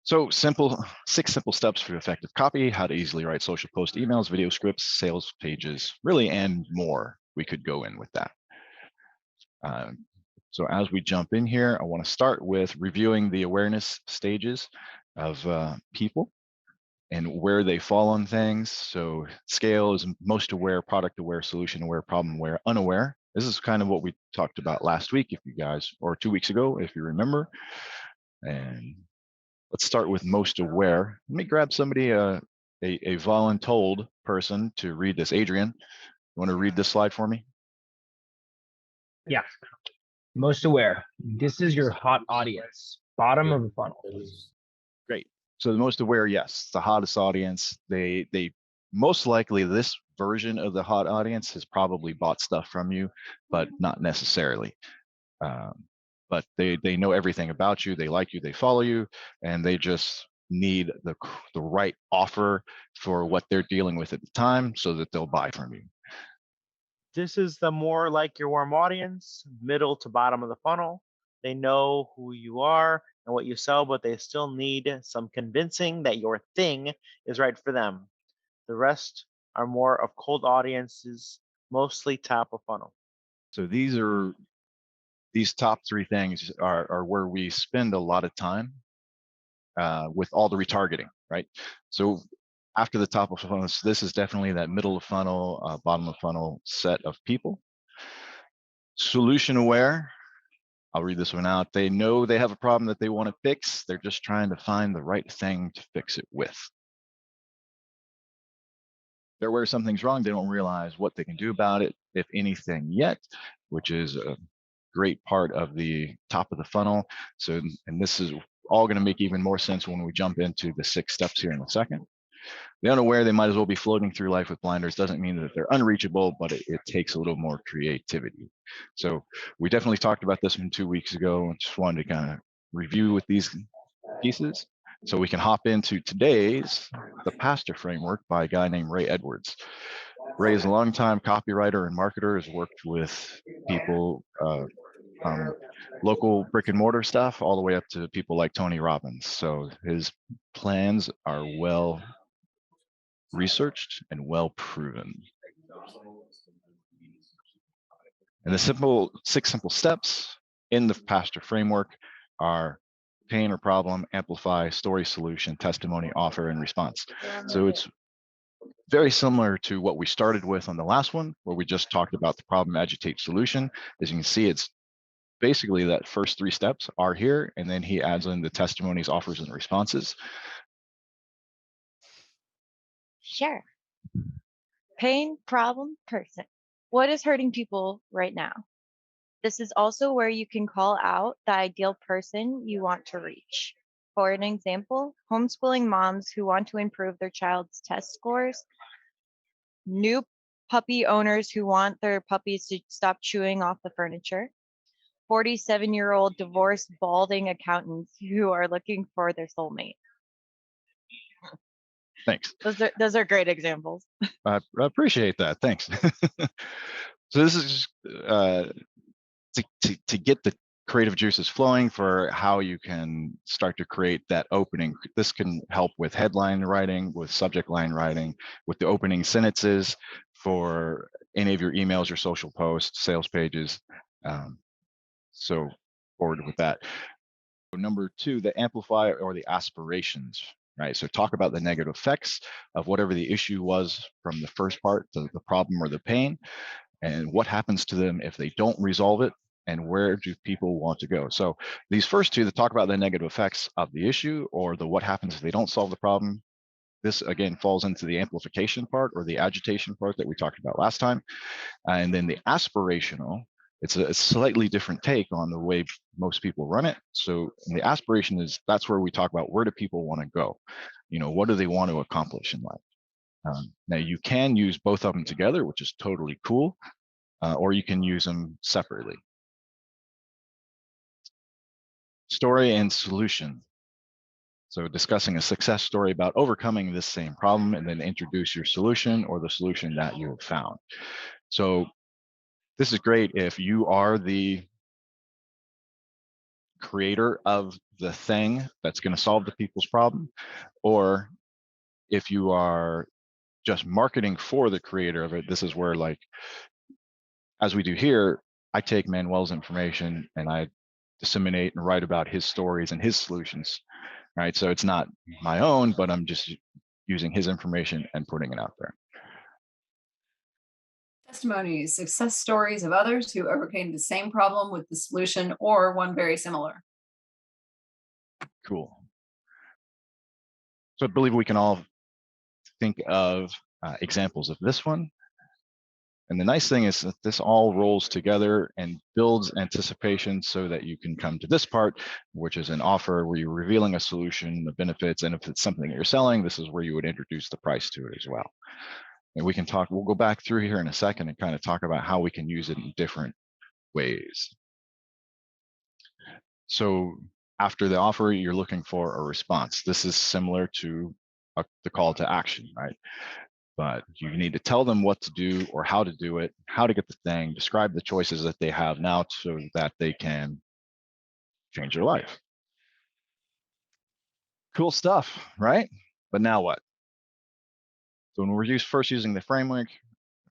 So six simple steps for effective copy, how to easily write social post emails, video scripts, sales pages, really, and more. We could go in with that. So as we jump in here, I want to start with reviewing the awareness stages of people and where they fall on things. So scale is most aware, product aware, solution aware, problem aware, unaware. This is kind of what we talked about last week, if you guys, or 2 weeks ago, if you remember. And let's start with most aware. Let me grab somebody, a voluntold person to read this. Adrian, you want to read this slide for me? Yeah. Most aware. This is your hot audience, bottom of the funnel. Great. So the most aware, yes, the hottest audience. They most likely, this version of the hot audience has probably bought stuff from you, but not necessarily. But they know everything about you. They like you. They follow you, and they just need the right offer for what they're dealing with at the time, so that they'll buy from you. This is the more like your warm audience, middle to bottom of the funnel. They know who you are and what you sell, but they still need some convincing that your thing is right for them. The rest are more of cold audiences, mostly top of funnel. So these top three things are where we spend a lot of time with all the retargeting, right? So after the top of funnel, this is definitely that middle of funnel, bottom of funnel set of people. Solution aware. I'll read this one out. They know they have a problem that they want to fix. They're just trying to find the right thing to fix it with. They're aware something's wrong. They don't realize what they can do about it, if anything yet, which is a great part of the top of the funnel. So, and this is all going to make even more sense when we jump into the 6 steps here in a second. The unaware, they might as well be floating through life with blinders. Doesn't mean that they're unreachable, but it takes a little more creativity. So we definitely talked about this one 2 weeks ago, and just wanted to kind of review with these pieces. So we can hop into today's, the Pastor Framework by a guy named Ray Edwards. Ray is a longtime copywriter and marketer, has worked with people from local brick and mortar stuff all the way up to people like Tony Robbins. So his plans are well researched and well proven. And the 6 simple steps in the Pastor Framework are pain or problem, amplify, story, solution, testimony, offer, and response. So it's very similar to what we started with on the last one, where we just talked about the problem, agitate, solution. As you can see, it's basically that first 3 steps are here, and then he adds in the testimonies, offers, and responses. Sure. Pain, problem, person. What is hurting people right now? This is also where you can call out the ideal person you want to reach. For an example, homeschooling moms who want to improve their child's test scores, new puppy owners who want their puppies to stop chewing off the furniture, 47-year-old divorced balding accountants who are looking for their soulmate. Thanks. Those are great examples. I appreciate that. Thanks. So this is to get the creative juices flowing for how you can start to create that opening. This can help with headline writing, with subject line writing, with the opening sentences for any of your emails, your social posts, sales pages. So forward with that. Number 2, the amplify or the aspirations, right? So talk about the negative effects of whatever the issue was from the first part, the problem or the pain, and what happens to them if they don't resolve it, and where do people want to go. So these first 2, that talk about the negative effects of the issue or the what happens if they don't solve the problem, this again falls into the amplification part or the agitation part that we talked about last time. And then the aspirational, it's a slightly different take on the way most people run it. So the aspiration is, that's where we talk about where do people want to go? You know, what do they want to accomplish in life? Now you can use both of them together, which is totally cool, or you can use them separately. Story and solution. So discussing a success story about overcoming this same problem, and then introduce your solution or the solution that you have found. So this is great if you are the creator of the thing that's going to solve the people's problem, or if you are just marketing for the creator of it, this is where, like, as we do here, I take Manuel's information and I disseminate and write about his stories and his solutions, right? So it's not my own, but I'm just using his information and putting it out there. Testimonies, success stories of others who overcame the same problem with the solution or one very similar. Cool. So I believe we can all think of examples of this one. And the nice thing is that this all rolls together and builds anticipation so that you can come to this part, which is an offer where you're revealing a solution, the benefits, and if it's something that you're selling, this is where you would introduce the price to it as well. And we can talk, we'll go back through here in a second and kind of talk about how we can use it in different ways. So after the offer, you're looking for a response. This is similar to the call to action, right? But you need to tell them what to do or how to do it, how to get the thing, describe the choices that they have now so that they can change their life. Cool stuff, right? But now what? So when we're first using the framework,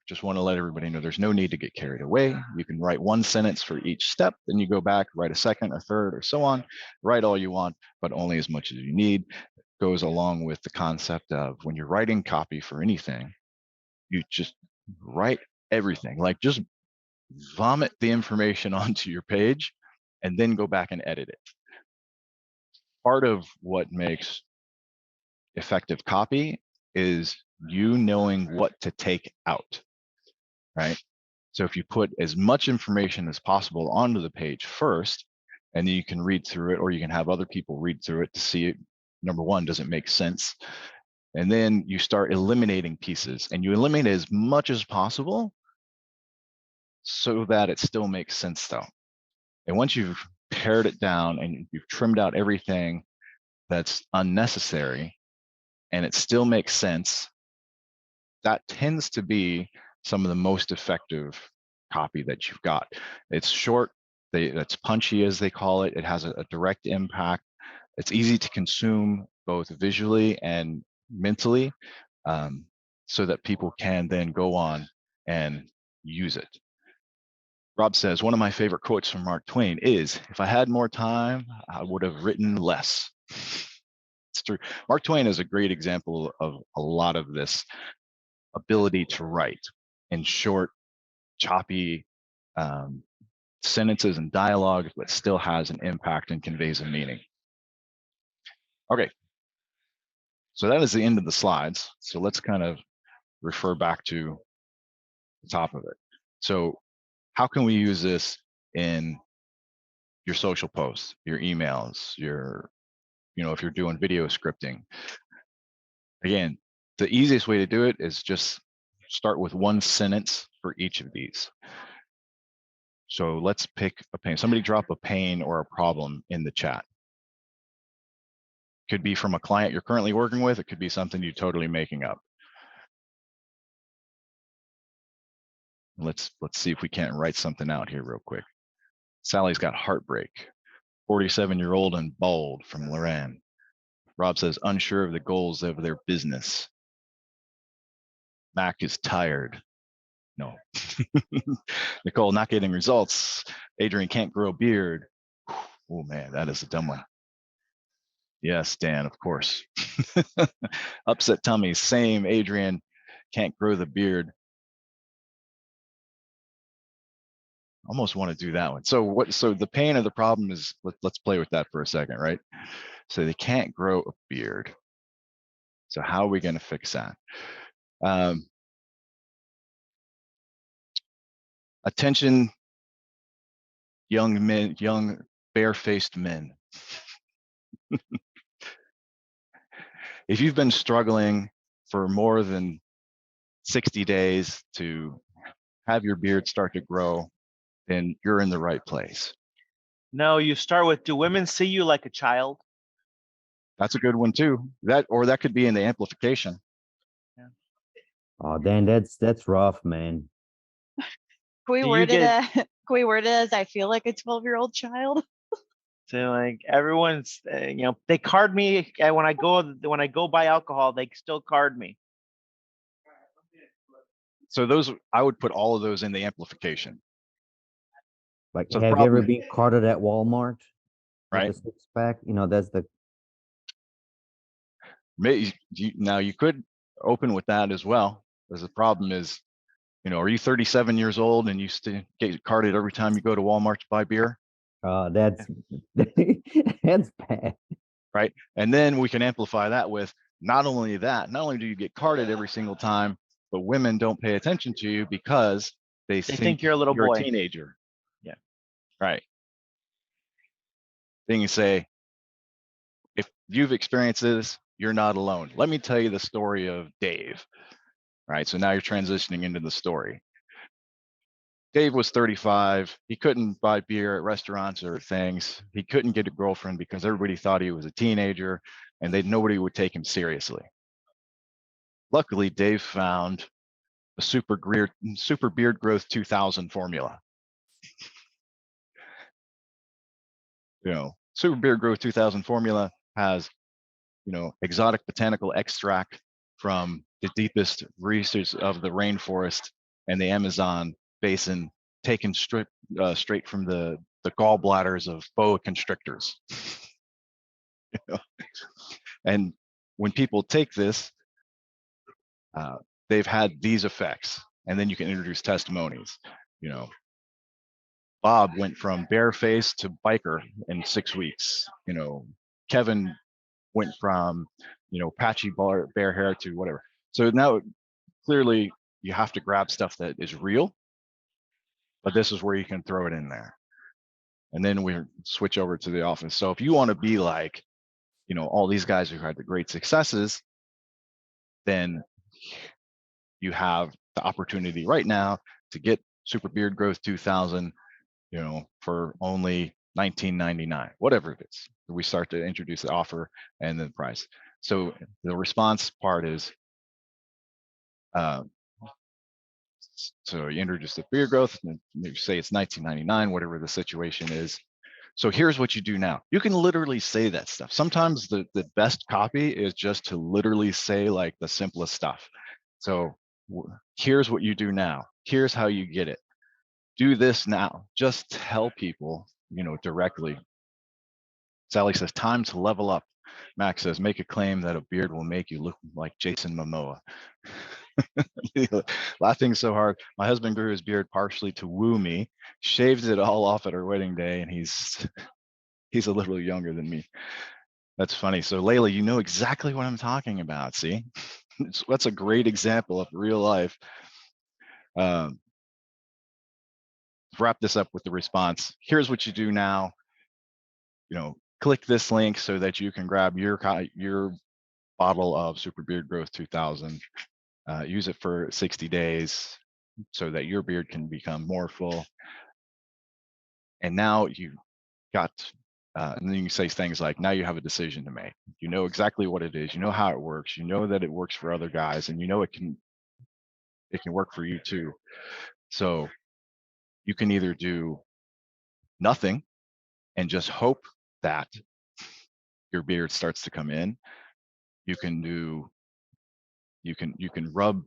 just want to let everybody know there's no need to get carried away. You can write one sentence for each step, then you go back, write a second, a third, or so on. Write all you want, but only as much as you need. It goes along with the concept of when you're writing copy for anything, you just write everything. Like, just vomit the information onto your page and then go back and edit it. Part of what makes effective copy is you knowing what to take out, right? So if you put as much information as possible onto the page first, and then you can read through it, or you can have other people read through it to see, number one, does it make sense? And then you start eliminating pieces, and you eliminate as much as possible so that it still makes sense though. And once you've pared it down and you've trimmed out everything that's unnecessary and it still makes sense, that tends to be some of the most effective copy that you've got. It's short, it's punchy, as they call it. It has a direct impact. It's easy to consume both visually and mentally, so that people can then go on and use it. Rob says, one of my favorite quotes from Mark Twain is, "If I had more time, I would have written less." It's true. Mark Twain is a great example of a lot of this ability to write in short, choppy sentences and dialogue, but still has an impact and conveys a meaning. Okay, so that is the end of the slides. So let's kind of refer back to the top of it. So how can we use this in your social posts, your emails, your, if you're doing video scripting? Again, the easiest way to do it is just start with one sentence for each of these. So let's pick a pain. Somebody drop a pain or a problem in the chat. Could be from a client you're currently working with. It could be something you're totally making up. Let's see if we can't write something out here real quick. Sally's got heartbreak. 47-year-old and bald from Loran. Rob says, unsure of the goals of their business. Mac is tired. No. Nicole, not getting results. Adrian can't grow a beard. Oh man, that is a dumb one. Yes, Dan, of course. Upset tummy, same. Adrian can't grow the beard. Almost want to do that one. So the pain of the problem is, let's play with that for a second, right? So they can't grow a beard. So how are we going to fix that? Attention, young men, young bare-faced men. If you've been struggling for more than 60 days to have your beard start to grow, then you're in the right place. No, you start with, do women see you like a child? That's a good one too. That could be in the amplification. Yeah. Oh, Dan, that's rough, man. Can we word it as I feel like a 12-year-old child? So like everyone's, they card me when I go buy alcohol, they still card me. So those, I would put all of those in the amplification, Like, So the have you ever problem- been carded at Walmart with right? a six pack? You know, that's the Now you could open with that as well. Because the problem is, are you 37 years old and you still get carded every time you go to Walmart to buy beer? that's that's bad. Right. And then we can amplify that with not only do you get carded every single time, but women don't pay attention to you because they think you're a little boy. a teenager. Yeah. Right. Then you say, if you've experienced this, you're not alone. Let me tell you the story of Dave. Right. So now you're transitioning into the story. Dave was 35. He couldn't buy beer at restaurants or things. He couldn't get a girlfriend because everybody thought he was a teenager and nobody would take him seriously. Luckily, Dave found a super beard growth 2000 formula. Super beard growth 2000 formula has, exotic botanical extract from the deepest reaches of the rainforest and the Amazon basin, taken straight from the gallbladders of boa constrictors. And when people take this, they've had these effects. And then you can introduce testimonies. Bob went from bareface to biker in 6 weeks. Kevin went from, patchy bare hair to whatever. So now clearly you have to grab stuff that is real, but this is where you can throw it in there. And then we switch over to the office. So if you want to be like, all these guys who had the great successes, then you have the opportunity right now to get Super Beard Growth 2000, for only $19.99, whatever it is. We start to introduce the offer and the price. So the response part is, so you introduce the beard growth, and you say it's $19.99, whatever the situation is. So here's what you do now. You can literally say that stuff. Sometimes the best copy is just to literally say like the simplest stuff. So here's what you do now. Here's how you get it. Do this now. Just tell people, directly. Sally says, time to level up. Max says, make a claim that a beard will make you look like Jason Momoa. Laughing so hard. My husband grew his beard partially to woo me, shaved it all off at our wedding day, and he's a little younger than me. That's funny. So Layla, you know exactly what I'm talking about. See, that's a great example of real life. Wrap this up with the response. Here's what you do now. Click this link so that you can grab your bottle of Super Beard Growth 2000. Use it for 60 days so that your beard can become more full. And now you got, and then you say things like, now you have a decision to make. You know exactly what it is. You know how it works. You know that it works for other guys, and it can work for you too. So you can either do nothing and just hope that your beard starts to come in. You can rub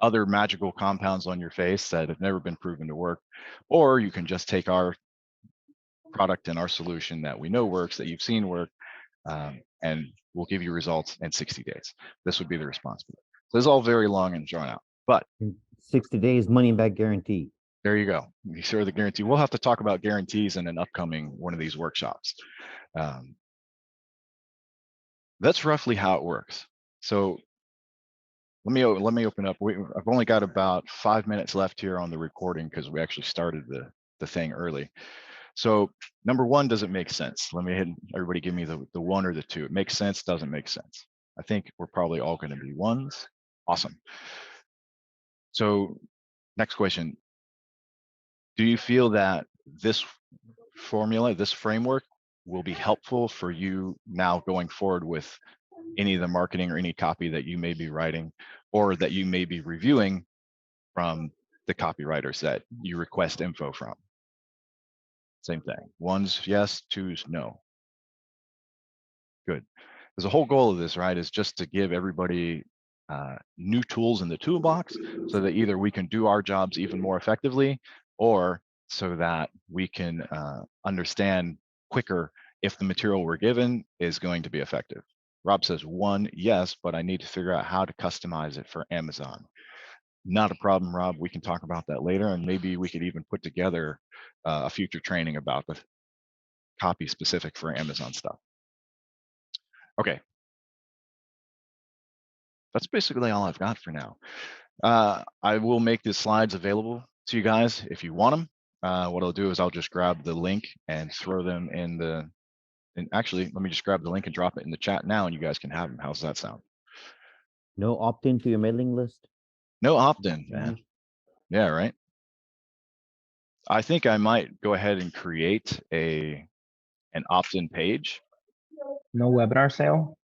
other magical compounds on your face that have never been proven to work, or you can just take our product and our solution that we know works, that you've seen work, and we'll give you results in 60 days. This would be the response. So this is all very long and drawn out, but 60 days money back guarantee. There you go. You share the guarantee. We'll have to talk about guarantees in an upcoming one of these workshops. That's roughly how it works. So let me open up. I've only got about 5 minutes left here on the recording because we actually started the thing early. So number one, does it make sense? Let me everybody give me the one or the two. It makes sense, doesn't make sense. I think we're probably all going to be ones. Awesome. So next question. Do you feel that this formula, this framework will be helpful for you now going forward with any of the marketing or any copy that you may be writing or that you may be reviewing from the copywriters that you request info from? Same thing. 1's yes, 2's no. Good. Because the whole goal of this, right, is just to give everybody new tools in the toolbox so that either we can do our jobs even more effectively, or so that we can understand quicker if the material we're given is going to be effective. Rob says 1, yes, but I need to figure out how to customize it for Amazon. Not a problem, Rob. We can talk about that later, and maybe we could even put together a future training about the copy specific for Amazon stuff. Okay. That's basically all I've got for now. I will make the slides available to you guys if you want them. What I'll do is I'll just grab the link and throw them in the, and actually, let me just grab the link and drop it in the chat now, and you guys can have them. How's that sound? No opt-in to your mailing list? No opt-in, man. Yeah, right. I think I might go ahead and create an opt-in page No webinar sale.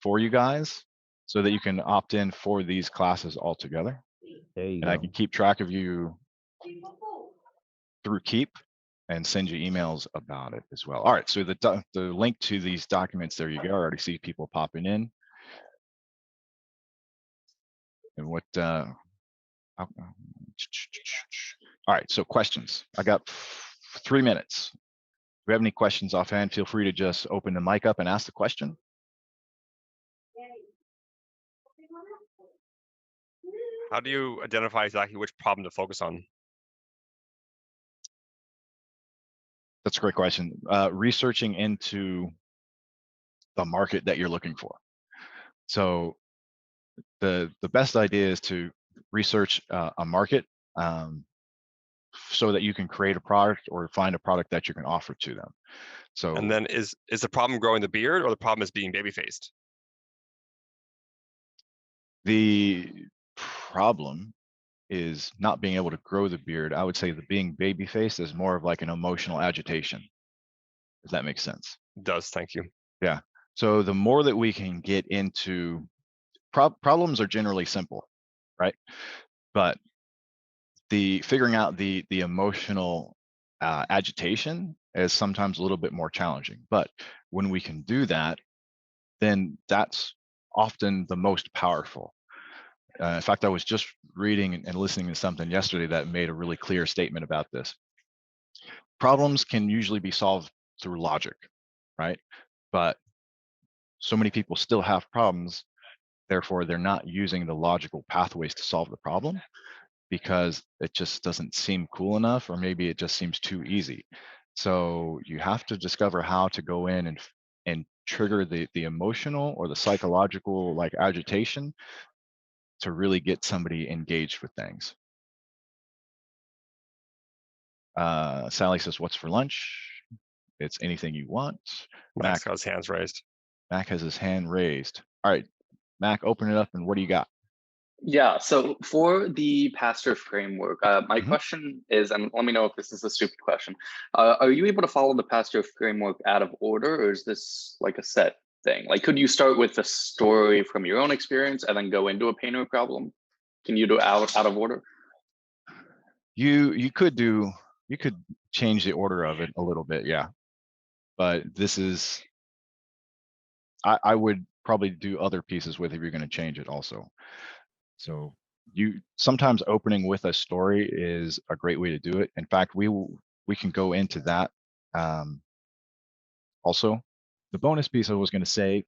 for you guys so that you can opt in for these classes altogether. There you And I go. can keep track of you through Keep and send you emails about it as well. All right, so the link to these documents, there you go. I already see people popping in. And what, all right, so questions. I got 3 minutes. If you have any questions offhand, feel free to just open the mic up and ask the question. How do you identify exactly which problem to focus on? That's a great question. Researching into the market that you're looking for. So the best idea is to research a market so that you can create a product or find a product that you can offer to them. So And then is the problem growing the beard, or the problem is being baby-faced? the problem is not being able to grow the beard. I would say the being baby-faced is more of like an emotional agitation, if that makes sense. It does, thank you. Yeah. So the more that we can get into problems are generally simple, right? But the figuring out the emotional agitation is sometimes a little bit more challenging. But when we can do that, then that's often the most powerful. In fact, I was just reading and listening to something yesterday that made a really clear statement about this. Problems can usually be solved through logic, right? But so many people still have problems, therefore they're not using the logical pathways to solve the problem because it just doesn't seem cool enough, or maybe it just seems too easy. So you have to discover how to go in and trigger the emotional or the psychological like agitation to really get somebody engaged with things. Sally says, "What's for lunch?" It's anything you want. Max got his hands raised. Mac has his hand raised. All right, Mac, open it up and what do you got? Yeah, so for the pastor framework, my Mhm. question is, and let me know if this is a stupid question, are you able to follow the pastor framework out of order, or is this like a set thing? Like, could you start with a story from your own experience and then go into a pain or problem? Can you do out of order? You could change the order of it a little bit, yeah. But this is, I would probably do other pieces with if you're going to change it also. So you sometimes opening with a story is a great way to do it. In fact, we can go into that also. The bonus piece I was going to say,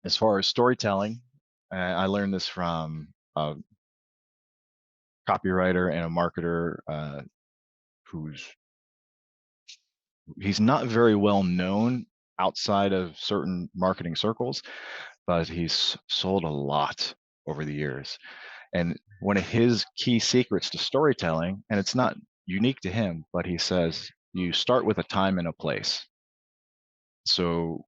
as far as storytelling, I learned this from a copywriter and a marketer he's not very well known outside of certain marketing circles, but he's sold a lot over the years. And one of his key secrets to storytelling, and it's not unique to him, but he says you start with a time and a place. So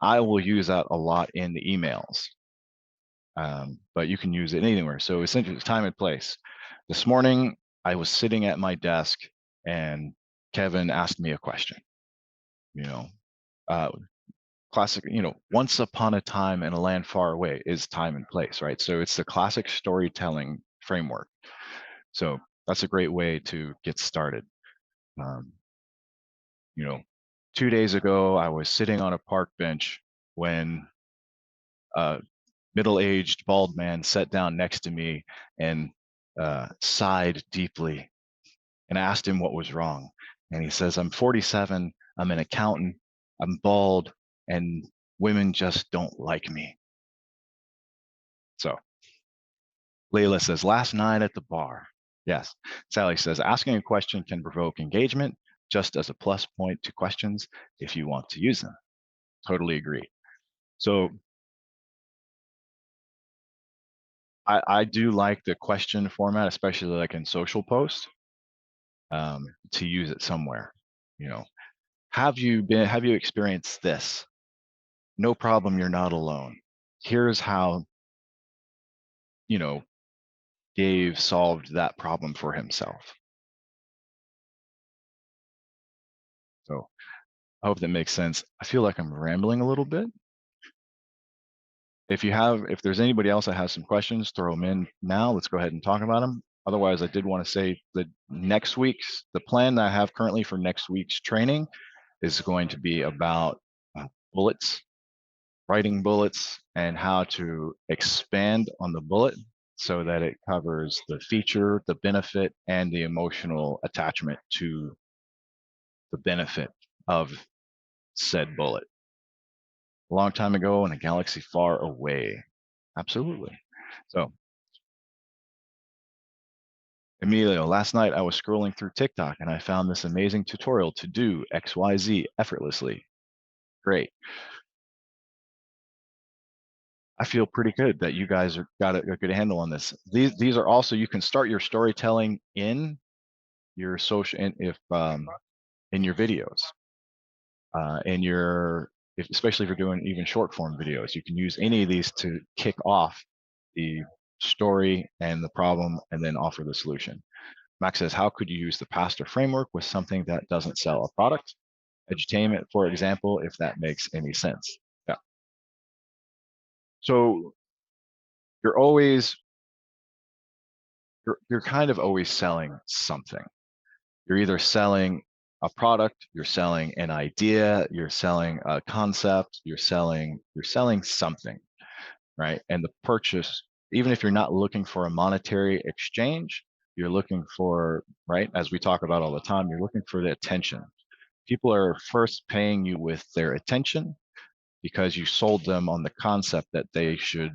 I will use that a lot in the emails, but you can use it anywhere. So essentially, time and place. This morning, I was sitting at my desk and Kevin asked me a question. You know, classic, once upon a time in a land far away is time and place, right? So it's the classic storytelling framework. So that's a great way to get started. You know, 2 days ago, I was sitting on a park bench when a middle-aged bald man sat down next to me and sighed deeply, and I asked him what was wrong. And he says, I'm 47, I'm an accountant, I'm bald, and women just don't like me. So Layla says, last night at the bar. Yes. Sally says, asking a question can provoke engagement just as a plus point to questions if you want to use them. Totally agree. So I do like the question format, especially like in social posts, to use it somewhere. You know, have you experienced this? No problem, you're not alone. Here's how, you know, Dave solved that problem for himself. So I hope that makes sense. I feel like I'm rambling a little bit. If there's anybody else that has some questions, throw them in now. Let's go ahead and talk about them. Otherwise, I did want to say that the plan that I have currently for next week's training is going to be about bullets, writing bullets, and how to expand on the bullet so that it covers the feature, the benefit, and the emotional attachment to the benefit of said bullet. A long time ago in a galaxy far away. Absolutely. So, Emilio, last night I was scrolling through TikTok and I found this amazing tutorial to do XYZ effortlessly. Great. I feel pretty good that you guys got a good handle on this. These are also, you can start your storytelling in your social, in your videos, especially if you're doing even short form videos. You can use any of these to kick off the story and the problem and then offer the solution. Max says, how could you use the pastor framework with something that doesn't sell a product? Edutainment, for example, if that makes any sense. Yeah. So you're kind of always selling something. You're either selling a product, you're selling an idea, you're selling a concept, you're selling something, right? And the purchase, even if you're not looking for a monetary exchange, you're looking for, right, as we talk about all the time, you're looking for the attention. People are first paying you with their attention because you sold them on the concept that they should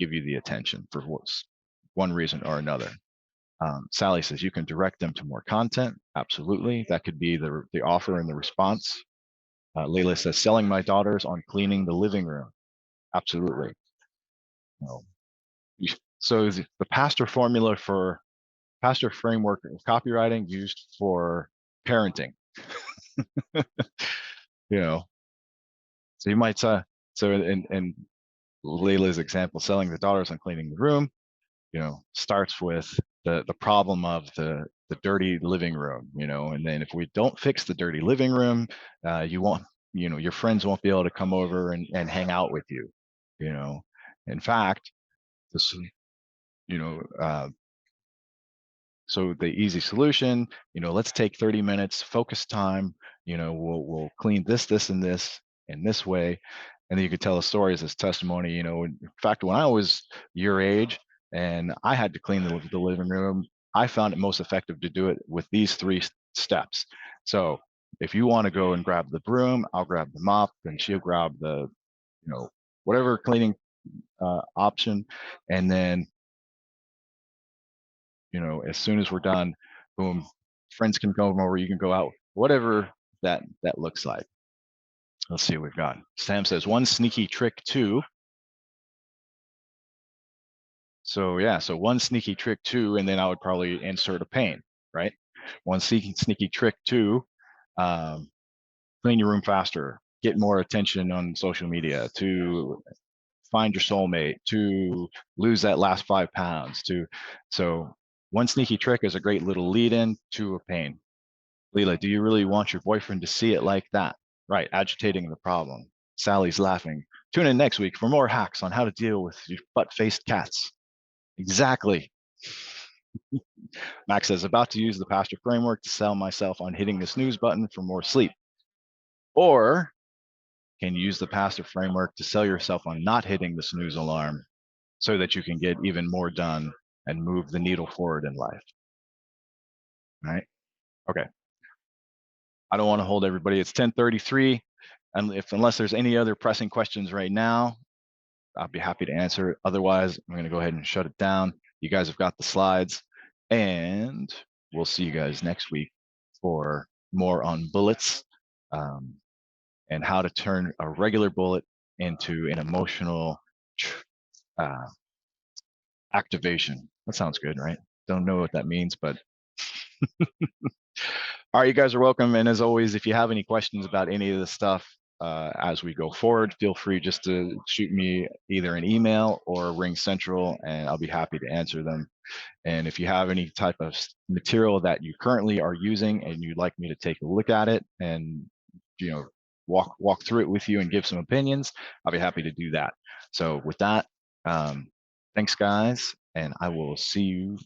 give you the attention for one reason or another. Sally says you can direct them to more content. Absolutely. That could be the offer and the response. Layla says selling my daughters on cleaning the living room. Absolutely. So the pastor formula for pastor framework of copywriting used for parenting. So you might so in Layla's example, selling the daughters on cleaning the room, starts with the problem of the dirty living room, and then if we don't fix the dirty living room, you won't, your friends won't be able to come over and hang out with you. In fact, this, so the easy solution, let's take 30 minutes, focus time, we'll clean this, and this in this way. And then you could tell the stories as testimony, in fact, when I was your age and I had to clean the living room, I found it most effective to do it with these 3 steps. So if you want to go and grab the broom, I'll grab the mop and she'll grab the, whatever cleaning option. And then, as soon as we're done, boom, friends can come over, you can go out, whatever that looks like. Let's see what we've got. Sam says, one sneaky trick too. So yeah, so one sneaky trick too, and then I would probably insert a pain, right? One sneaky trick too, clean your room faster, get more attention on social media, to find your soulmate, to lose that last 5 pounds, so one sneaky trick is a great little lead in to a pain. Leela, do you really want your boyfriend to see it like that? Right, agitating the problem. Sally's laughing. Tune in next week for more hacks on how to deal with your butt-faced cats. Exactly. Max says, about to use the Pastor framework to sell myself on hitting the snooze button for more sleep. Or can you use the Pastor framework to sell yourself on not hitting the snooze alarm so that you can get even more done and move the needle forward in life? All right. Okay. I don't want to hold everybody. It's 10:33. And unless there's any other pressing questions right now, I'll be happy to answer it. Otherwise, I'm going to go ahead and shut it down. You guys have got the slides, and we'll see you guys next week for more on bullets and how to turn a regular bullet into an emotional activation. That sounds good, right? Don't know what that means, but all right, you guys are welcome. And as always, if you have any questions about any of this stuff as we go forward, feel free just to shoot me either an email or Ring Central, and I'll be happy to answer them. And if you have any type of material that you currently are using and you'd like me to take a look at it and walk through it with you and give some opinions, I'll be happy to do that. So with that, thanks guys, and I will see you